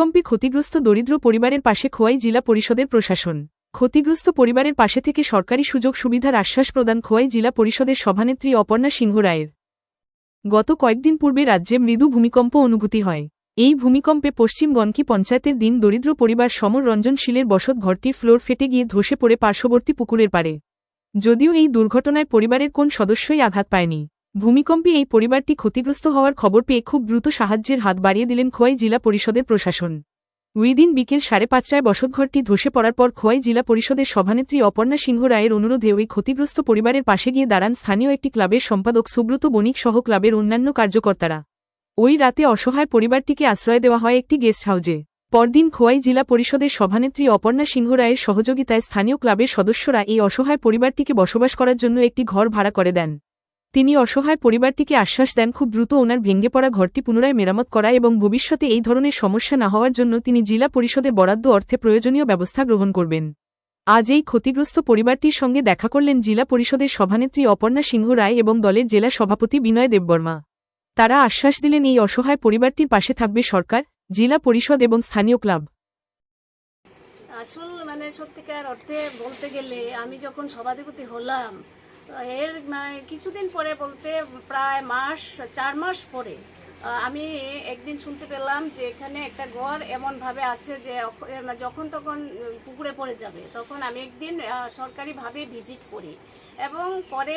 ভূমিকম্পে ক্ষতিগ্রস্ত দরিদ্র পরিবারের পাশে খোয়াই জেলা পরিষদের প্রশাসন। ক্ষতিগ্রস্ত পরিবারের পাশে থেকে সরকারি সুযোগ সুবিধার আশ্বাস প্রদান খোয়াই জেলা পরিষদের সভানেত্রী অপর্ণা সিংহ রায়ের। গত কয়েকদিন পূর্বে রাজ্যে মৃদু ভূমিকম্প অনুভূতি হয়। এই ভূমিকম্পে পশ্চিম গনকি পঞ্চায়েতের দিন দরিদ্র পরিবার সমর রঞ্জন শীলের বসত ঘরটির ফ্লোর ফেটে গিয়ে ধসে পড়ে পার্শ্ববর্তী পুকুরের পাড়ে। যদিও এই দুর্ঘটনায় পরিবারের কোন সদস্যই আঘাত পায়নি। ভূমিকম্পে এই পরিবারটি ক্ষতিগ্রস্ত হওয়ার খবর পেয়ে খুব দ্রুত সাহায্যের হাত বাড়িয়ে দিলেন খোয়াই জেলা পরিষদের প্রশাসন। ওই দিন বিকেল 5:30টায় বসতঘরটি ধসে পড়ার পর খোয়াই জেলা পরিষদের সভানেত্রী অপর্ণা সিংহ রায়ের অনুরোধে ওই ক্ষতিগ্রস্ত পরিবারের পাশে গিয়ে দাঁড়ান স্থানীয় একটি ক্লাবের সম্পাদক সুব্রত বণিক সহ ক্লাবের অন্যান্য কার্যকর্তারা। ওই রাতে অসহায় পরিবারটিকে আশ্রয় দেওয়া হয় একটি গেস্ট হাউজে। পরদিন খোয়াই জেলা পরিষদের সভানেত্রী অপর্ণা সিংহ রায়ের সহযোগিতায় স্থানীয় ক্লাবের সদস্যরা এই অসহায় পরিবারটিকে বসবাস করার জন্য একটি ঘর ভাড়া করে দেন। তিনি অসহায় পরিবারটিকে আশ্বাস দেন খুব দ্রুত ওনার ভেঙে পড়া ঘরটি পুনরায় মেরামত করা এবং ভবিষ্যতে এই ধরনের সমস্যা না হওয়ার জন্য তিনি জেলা পরিষদের বরাদ্দ অর্থে প্রয়োজনীয় ব্যবস্থা গ্রহণ করবেন। আজ এই ক্ষতিগ্রস্ত পরিবারটির সঙ্গে দেখা করলেন জেলা পরিষদের সভানেত্রী অপর্ণা সিংহ রায় এবং দলের জেলা সভাপতি বিনয় দেববর্মা। তারা আশ্বাস দিলেন এই অসহায় পরিবারটির পাশে থাকবে সরকার, জেলা পরিষদ এবং স্থানীয় ক্লাব। আসল সত্যিকার অর্থে বলতে গেলে আমি যখন সভাধিপতি হলাম এর কিছুদিন পরে বলতে প্রায় 4 মাস পরে আমি একদিন শুনতে পেলাম যে এখানে একটা ঘর এমনভাবে আছে যে যখন তখন পুকুরে পড়ে যাবে। তখন আমি একদিন সরকারিভাবে ভিজিট করি এবং পরে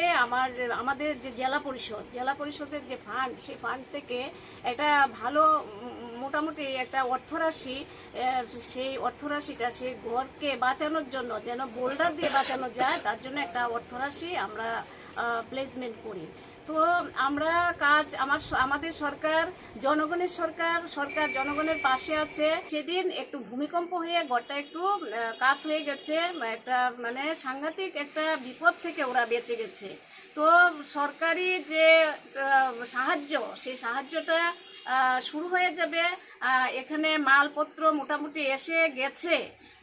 আমাদের যে জেলা পরিষদের যে ফান্ড, সেই ফান্ড থেকে একটা ভালো মোটামুটি একটা অর্থরাশি, সেই অর্থরাশিটা সেই ঘরকে বাঁচানোর জন্য, যেন বোল্ডার দিয়ে বাঁচানো যায় তার জন্য একটা অর্থরাশি আমরা প্লেসমেন্ট করি। তো আমরা আমাদের সরকার জনগণের সরকার জনগণের পাশে আছে। সেদিন একটু ভূমিকম্প হয়ে ঘরটা একটু কাত হয়ে গেছে, একটা সাংঘাতিক একটা বিপদ থেকে ওরা বেঁচে গেছে। তো সরকারি যে সাহায্য, সেই সাহায্যটা শুরু হয়ে যাবে। এখানে মালপত্র মোটামুটি এসে গেছে।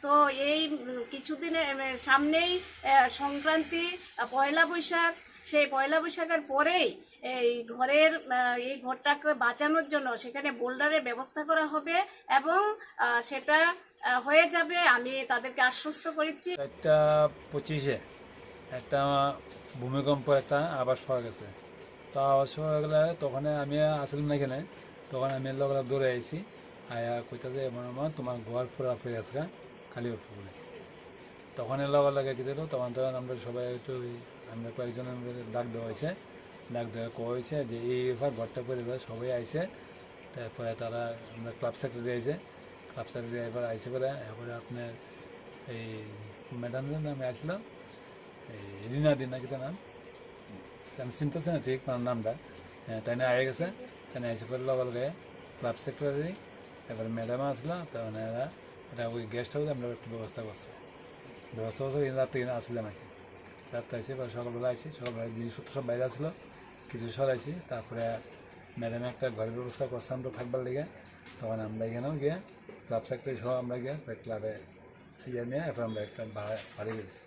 তো এই কিছুদিনের সামনেই সংক্রান্তি, পয়লা বৈশাখ, সেই পয়লা বৈশাখের পরেই এই ঘরটাকে বাঁচানোর জন্য সেখানে বোল্ডারের ব্যবস্থা করা হবে এবং সেটা হয়ে যাবে। আমি তাদেরকে আশ্বস্ত করেছি। 25-এ একটা ভূমিকম্প একটা আবাস পাওয়া গেছে। তো আবাস পাওয়া গেলে তখন আমি আসলাম না এখানে। তখন আমি লোক দৌড়ে আইছি, আয়া কইতাছে এমন তোমার ঘর ফুরা ফুরে আছে খালি ফুলে। তখন লগে লগে কি দিল, তখন আমরা সবাই একটু আমরা কয়েকজনের ডাক দেওয়া হয়েছে। ডাক দেওয়া কোয়া হয়েছে যে এই ঘরটা করে দেয়, সবাই আইসে। তারপরে তারা আমরা ক্লাব সেক্রেটারি আইসে, ক্লাব সেক্রেটারি এবার আইসে করে এরপরে আপনার এই ম্যাডামদের নামে আসলো, এই রিনা দিন নাকি তার নাম, আমি চিনতেছি না ঠিক নামটা। তাই না আগে গেছে, তাই না এসে করে লগে লগে ক্লাব সেক্রেটারি এবার ম্যাডামও আসলো। তখন এরা এটা ওই গেস্ট হাউসে আমরা একটু ব্যবস্থা করছে রাত্রে আসলাম আর কি। রাত্রে আসি বা সকালবেলা আসি, সকালবেলা জিনিসপত্র সব বাইরে আসলো, কিছু সরাইছি। তারপরে ম্যাডামে একটা ঘরের ব্যবস্থা করছে আমরা থাকবার লেগে। তখন আমরা এখানেও গিয়ে ক্লাব সেক্রেটারি সহ আমরা গিয়ে ক্লাবে নিয়ে এরপর আমরা একটা বাড়ি গেছি।